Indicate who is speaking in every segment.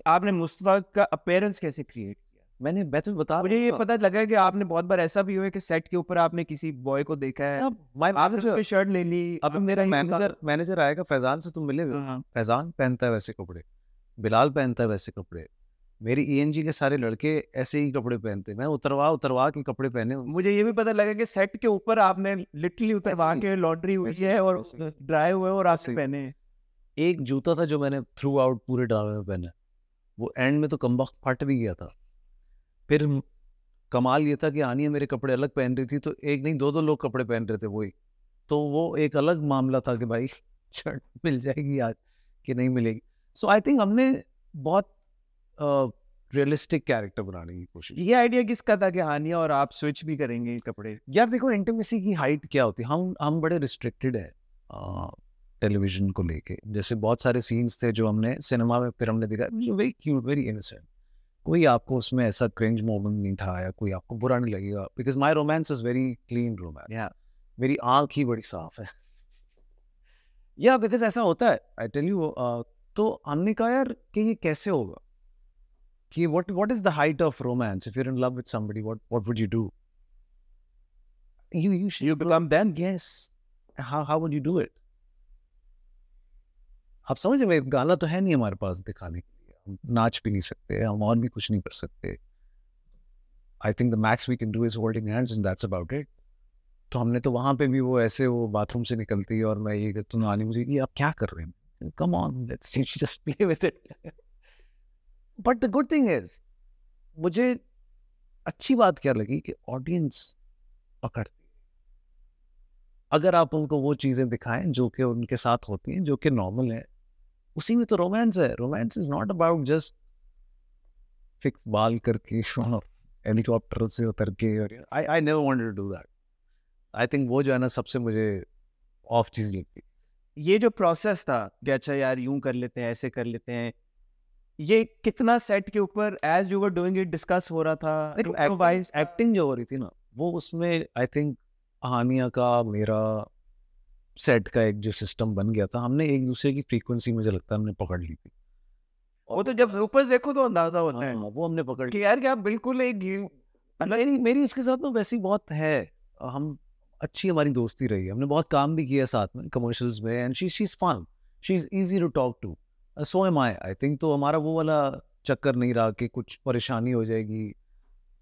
Speaker 1: आपने मुस्तफा का अपीयरेंस कैसे क्रिएट किया?
Speaker 2: मैं तो बता
Speaker 1: मुझे
Speaker 2: रहा
Speaker 1: ये
Speaker 2: हूँ
Speaker 1: पता लगा है कि आपने बहुत बार ऐसा भी हुआ है कि सेट के ऊपर आपने किसी बॉय को देखा है,
Speaker 2: सब माय
Speaker 1: आपने
Speaker 2: मैनेजर,
Speaker 1: उसकी शर्ट ले ली,
Speaker 2: अभी
Speaker 1: आपने
Speaker 2: मेरा
Speaker 1: कहीं
Speaker 2: मैनेजर मैनेजर आएगा, फैजान से तुम मिले हो?
Speaker 1: हाँ, हाँ।
Speaker 2: फैजान पहनता है वैसे कपड़े, बिलाल पहनता है वैसे कपड़े, मेरी ईएनजी के सारे लड़के ऐसे ही कपड़े पहनते हैं। मैं उतरवा के कपड़े पहने हुए
Speaker 1: मुझे ये भी पता लगा कि सेट के ऊपर आपने लिटरली उतरवा
Speaker 2: ऐसे ही,
Speaker 1: के लॉन्ड्री हुई
Speaker 2: वैसे
Speaker 1: है
Speaker 2: ही,
Speaker 1: और
Speaker 2: वैसे ही,
Speaker 1: ड्राई हुए और
Speaker 2: वैसे
Speaker 1: आपने
Speaker 2: ही।
Speaker 1: पहने हैं।
Speaker 2: एक जूता था जो मैंने थ्रू आउट पूरे ड्रामे में पहना है, वो एंड में तो कमबख्त फट भी गया था। फिर कमाल ये था कि आनिया मेरे कपड़े अलग पहन रही थी, तो एक नहीं दो लोग कपड़े पहन रहे थे वही। तो वो एक अलग मामला था कि भाई शर्ट मिल जाएगी आज कि नहीं मिलेगी। सो आई थिंक हमने बहुत रियलिस्टिक कैरेक्टर बनाने की कोशिश।
Speaker 1: ये आइडिया किसका था कि हानिया और आप स्विच भी करेंगे कपड़े?
Speaker 2: यार देखो, इंटीमेसी की हाइट क्या होती है, हम बड़े रिस्ट्रिक्टेड है टेलीविजन को लेके। जैसे बहुत सारे सीन्स थे जो हमने सिनेमा में फिर हमने देखा, वेरी क्यूट, वेरी इनोसेंट। कोई आपको उसमें ऐसा क्रिंज मोमेंट नहीं था या कोई आपको बुरा नहीं लगेगा, because my romance is very clean romance.
Speaker 1: या
Speaker 2: मेरी आंख ही बड़ी साफ है। या बिकॉज ऐसा होता है, आई टेल यू। तो हमने कहा यार कि ये कैसे होगा, कि what is the height of romance if you're in love with somebody, what would you do? You should
Speaker 1: You become them?
Speaker 2: yes, how would you do it? आप समझ रहे हैं, गाना तो है नहीं हमारे पास दिखाने के लिए, हम नाच भी नहीं सकते, हम और भी कुछ नहीं कर सकते। I think the max we can do is holding hands and that's about it. तो हमने तो वहां पे भी वो ऐसे वो बाथरूम से निकलती है और मैं ये कहता हूँ, नानी मुझे ये आप क्या कर रहे हैं, come on let's just play with it. But the good thing is, मुझे अच्छी बात क्या लगी कि ऑडियंस पकड़ती है। अगर आप उनको वो चीजें दिखाएं जो कि उनके साथ होती हैं, जो कि नॉर्मल है, उसी में तो रोमांस है। Romance is not about just fix बाल करके हेलीकॉप्टर से उतर के, और I never wanted to do that. I think वो जो है ना, सबसे मुझे ऑफ चीज लगती।
Speaker 1: ये जो प्रोसेस था कि अच्छा यार यूं कर लेते हैं, ऐसे कर लेते हैं, ये कितना सेट के ऊपर as you were doing it discuss हो रहा था?
Speaker 2: देखो
Speaker 1: इम्प्रोवाइज
Speaker 2: एक्टिंग जो हो रही थी ना, वो उसमें आई थिंक हानिया का मेरा सेट का एक जो सिस्टम बन गया था, हमने एक दूसरे की फ्रीक्वेंसी मुझे लगता है हमने पकड़ ली थी।
Speaker 1: वो तो जब ऊपर देखो तो अंदाजा होता है
Speaker 2: हाँ, वो हमने पकड़
Speaker 1: कि यार क्या बिल्कुल एक
Speaker 2: मेरी मेरी इसके साथ ना वैसी बहुत है। हम अच्छी हमारी दोस्ती रही है, हमने बहुत काम भी किया साथ में कमर्शियल्स में, and she is fun, she is easy to talk to, so am I think. तो हमारा वो वाला चक्कर नहीं रहा कि कुछ परेशानी हो जाएगी।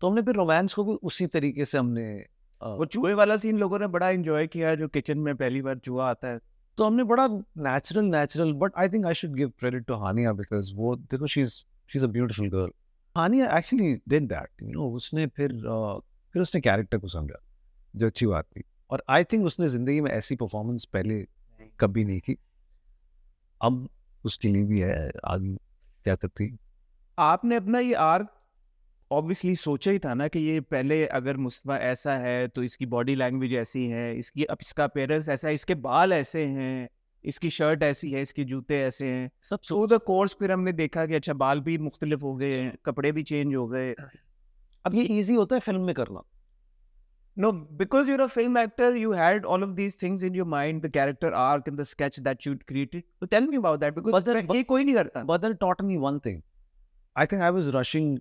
Speaker 2: तो हमने फिर रोमांस को भी उसी तरीके से हमने
Speaker 1: वो चूहे वाला सीन लोगों ने बड़ा एंजॉय किया, जो किचन में पहली बार चूहा आता है।
Speaker 2: तो हमने बड़ा natural. But I think I should give credit to Hania, because वो देखो, she is a beautiful girl. Hania actually did that, you know. उसने फिर उसने कैरेक्टर को समझा, जो अच्छी बात थी। और आई थिंक उसने जिंदगी में ऐसी परफॉर्मेंस पहले कभी नहीं की। अब उसके लिए भी है आगे क्या करती।
Speaker 1: आपने अपना ये आर्क ऑब्वियसली सोचा ही था ना कि ये पहले अगर मुस्तफा ऐसा है तो इसकी बॉडी लैंग्वेज ऐसी है, इसकी अब इसका अपीयरेंस ऐसा है, इसके बाल ऐसे हैं, इसकी शर्ट ऐसी है, इसके जूते ऐसे हैं।
Speaker 2: सब
Speaker 1: थ्रू द कोर्स फिर हमने देखा कि अच्छा बाल भी मुख्तलिफ हो गए हैं, कपड़े भी चेंज हो गए।
Speaker 2: अब ये इजी होता है फिल्म में करना।
Speaker 1: No, because you're a film actor, you had all of these things in your mind, the character arc and the sketch that you created. So tell me about that, because ये कोई नहीं करता।
Speaker 2: But that taught me one thing. I think I was rushing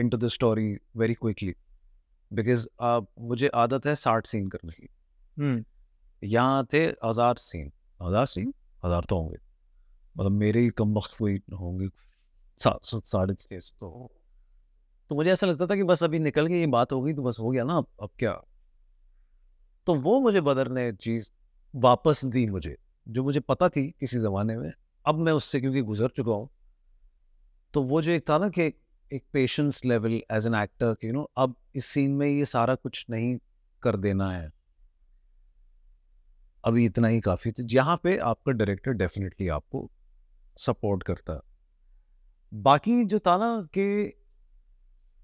Speaker 2: into the story very quickly because मुझे आदत है 60 scene करने की। यहाँ थे 1000 सीन। 1000 तो होंगे, मतलब मेरे ही कम वक्त हुई होंगे 700 तो मुझे ऐसा लगता था कि बस अभी निकल के ये बात हो गई तो बस हो गया ना, अब क्या। तो वो मुझे बदर ने चीज वापस दी मुझे, जो मुझे पता थी किसी जमाने में। अब मैं उससे क्योंकि गुजर चुका हूँ, तो वो जो एक था ना कि एक patience level as an actor, you know, अब इस सीन में ये सारा कुछ नहीं कर देना है, अभी इतना ही काफी थी, जहाँ पे आपका डायरेक्टर डेफिनेटली आपको सपोर्ट करता है। बाकी जो था ना कि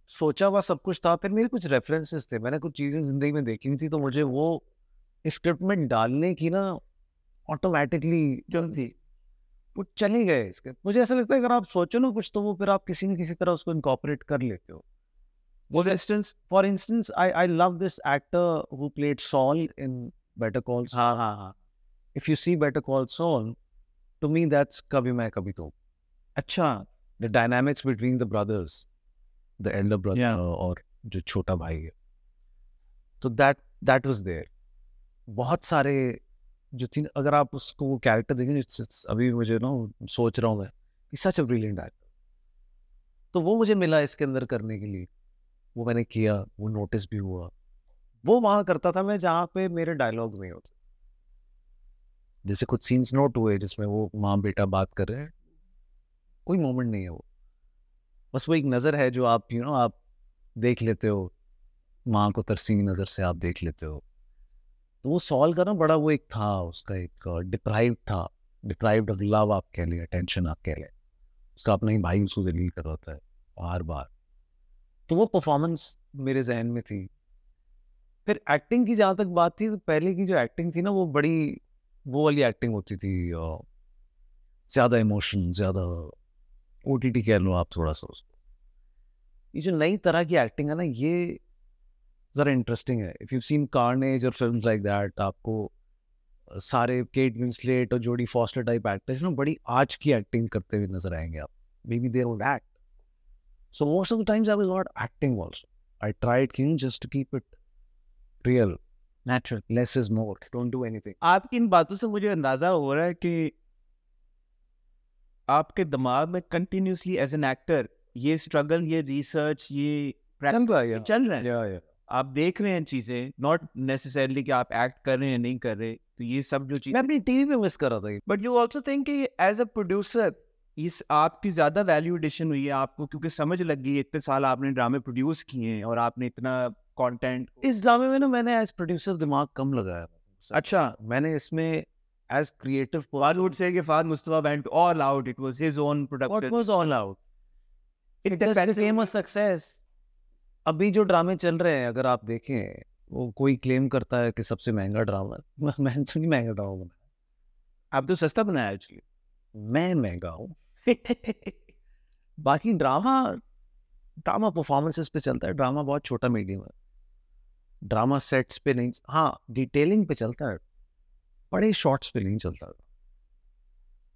Speaker 2: सोचा हुआ सब कुछ था, फिर मेरे कुछ रेफरेंसेस थे, मैंने कुछ चीजें जिंदगी में देखी हुई थी, तो मुझे वो स्क्रिप्ट में डालने की ना ऑटोमेटिकली जो थी वो चले गए इसके। मुझे ऐसा लगता है अगर आप सोचो ना कुछ, तो वो फिर आप किसी न किसी तरह उसको इनकॉर्पोरेट कर लेते हो। For instance I love this actor who played Saul in Better Call Saul.
Speaker 1: हाँ हाँ हाँ।
Speaker 2: If you see Better Call Saul, to me that's कभी मैं कभी तो।
Speaker 1: अच्छा,
Speaker 2: the dynamics between the brothers, the elder brother
Speaker 1: Yeah.
Speaker 2: और जो छोटा भाई है, तो दैट वाज देयर। बहुत सारे जो थी, अगर आप उसको वो कैरेक्टर देखें, इट्स अभी मुझे ना सोच रहा हूँ मैं कि सच अ ब्रिलियंट एक्टर। तो वो मुझे मिला इसके अंदर करने के लिए, वो मैंने किया, वो नोटिस भी हुआ। वो वहां करता था मैं जहाँ पे मेरे डायलॉग नहीं होते। जैसे कुछ सीन्स नोट हुए जिसमें वो माँ बेटा बात कर रहे हैं, कोई मोमेंट नहीं है वो, बस वो एक नज़र है जो आप आप देख लेते हो, माँ को तरसी नज़र से आप देख लेते हो। तो वो सॉल्व करना बड़ा वो एक था, उसका एक डिप्राइव्ड था, डिप्राइव्ड ऑफ लव आप कह लें, अटेंशन आप कह लें, उसका अपना ही भाई उसको जलील कर रहा होता है बार बार। तो वो परफॉर्मेंस मेरे जहन में थी। फिर एक्टिंग की जहाँ तक बात थी, तो पहले की जो एक्टिंग थी ना, वो बड़ी वो वाली एक्टिंग होती थी, ज़्यादा इमोशन, ज़्यादा ओटीटी कह लो आप थोड़ा सा उसको। ये जो नई तरह की एक्टिंग है ना, ये ज़रा इंटरेस्टिंग है। इफ़ यू सीन कार्नेज और फिल्म्स लाइक दैट, आपको सारे केट विंसलेट और जोडी फॉस्टर टाइप एक्टर्स ना बड़ी आज की एक्टिंग करते हुए नजर आएंगे आप। Maybe they would act, so most of the times I was not acting also, I tried just to keep it real,
Speaker 1: Natural.
Speaker 2: Less is more, don't do anything.
Speaker 1: आपकी इन बातों से मुझे अंदाजा हो रहा है कि आपके दिमाग में कंटिन्यूसली एज एन एक्टर ये स्ट्रगल, ये रिसर्च, ये
Speaker 2: चल रहा है
Speaker 1: प्रैक्टिस चल रहा है।
Speaker 2: या
Speaker 1: आप देख रहे हैं चीजें, नॉट नेसेसरली कि आप एक्ट कर रहे हैं नहीं कर रहे, तो ये सब जो
Speaker 2: मैं
Speaker 1: चीजें,
Speaker 2: अपनी टीवी पे मिस कर रहा था ये।
Speaker 1: बट यू ऑल्सो थिंक कि एज अ प्रोड्यूसर इस आपकी ज्यादा वैल्यू एडिशन हुई है आपको, क्योंकि समझ लग गई इतने साल आपने ड्रामे प्रोड्यूस किए हैं और आपने इतना कंटेंट।
Speaker 2: इस ड्रामे में ना मैंने एज प्रोड्यूसर दिमाग कम लगाया।
Speaker 1: अच्छा,
Speaker 2: मैंने इसमें as creative
Speaker 1: one would say कि Fahd Mustafa went all out, it was his own
Speaker 2: what
Speaker 1: production.
Speaker 2: was all out,
Speaker 1: It
Speaker 2: it just
Speaker 1: depends.
Speaker 2: became a success। अभी जो ड्रामे चल रहे हैं अगर आप देखें, वो कोई क्लेम करता है कि सबसे महंगा ड्रामा है। मैंने तो नहीं महंगा ड्रामा बनाया,
Speaker 1: आप तो सस्ता बनाया एक्चुअली।
Speaker 2: मैं महंगा हूँ। बाकी ड्रामा ड्रामा परफॉर्मेंसेस पे चलता है, ड्रामा बहुत छोटा मीडियम है, ड्रामा सेट्स पे नहीं, हाँ डिटेलिंग पे चलता है, बड़े शॉट्स पे नहीं चलता।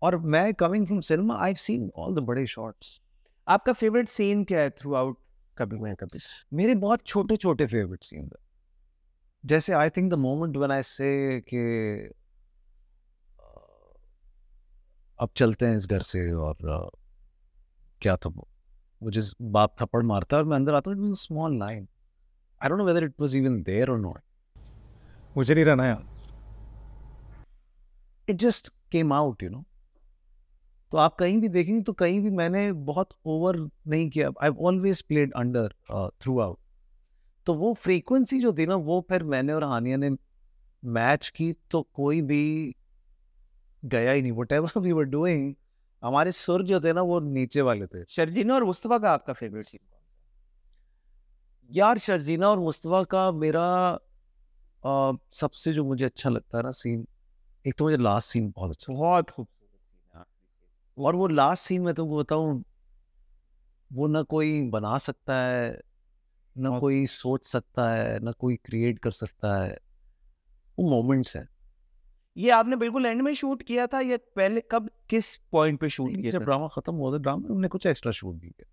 Speaker 2: और मैं coming from cinema, I have seen all the बड़े शॉट्स।
Speaker 1: आपका फेवरेट सीन क्या है थ्रू आउट कभी मैं कभी?
Speaker 2: मेरे बहुत छोटे छोटे फेवरेट सीन है, जैसे आई think the moment when I से कि अब चलते हैं इस घर से, और क्या था वो, मुझे बाप थप्पड़ मारता है और मैं अंदर आता हूँ, it was a small line, I don't know whether it was even there or not,
Speaker 3: मुझे नहीं रहना यार।
Speaker 2: It just came out you know. तो आप कहीं भी देखेंगे तो कहीं भी मैंने बहुत ओवर नहीं किया, I always played under through out. तो वो फ्रीक्वेंसी जो थी ना, वो फिर मैंने और हानिया ने मैच की, तो कोई भी गया ही नहीं। व्हाटएवर वी वर डूइंग, हमारे सुर जो थे ना वो नीचे वाले थे।
Speaker 1: शर्जीना और मुस्तफा का आपका फेवरेट सीन?
Speaker 2: यार शर्जीना और मुस्तफा का मेरा सबसे जो मुझे अच्छा लगता है ना सीन, एक तो मुझे लास्ट सीन बहुत अच्छा,
Speaker 1: बहुत खूबसूरत सीन है।
Speaker 2: और वो लास्ट सीन में तुमको बताऊं, वो ना कोई बना सकता है, ना
Speaker 1: बहुत-
Speaker 2: कोई सोच सकता है, ना कोई क्रिएट कर सकता है, वो मोमेंट्स हैं।
Speaker 1: ये आपने बिल्कुल एंड में शूट किया था या पहले, कब किस पॉइंट पे शूट किया
Speaker 2: जब
Speaker 1: था?
Speaker 2: ड्रामा खत्म हुआ था, ड्रामा में हमने कुछ एक्स्ट्रा शूट भी किया।